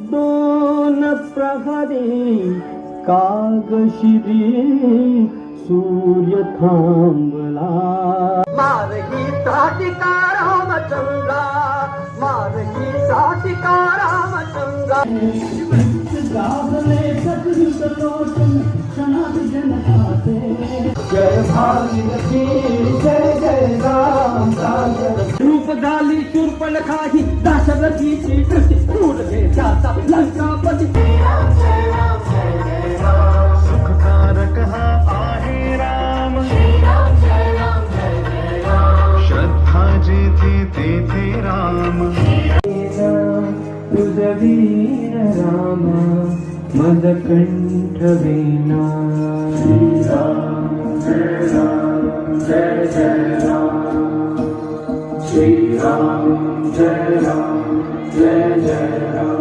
दोन प्रहरी कागशिरी सूर्य थांबला. मार्गी टीका रामचंद्रा, मार्गी टीका रामचंद्रा. गावले सतयुग लोचन क्षणात जनताचे. जय भागीरथी जय जय राम सागर. रूप झाली शूर्पणखा ही दाशरथीची दृष्टी क्रूर देशाचा लंकापती. सुखकारक हा आहे राम, श्रद्धा जेथे तेथे राम. तुझवीर राम मद कंठ वीणा. जय राम जय जय राम, श्री राम जय राम जय जय राम.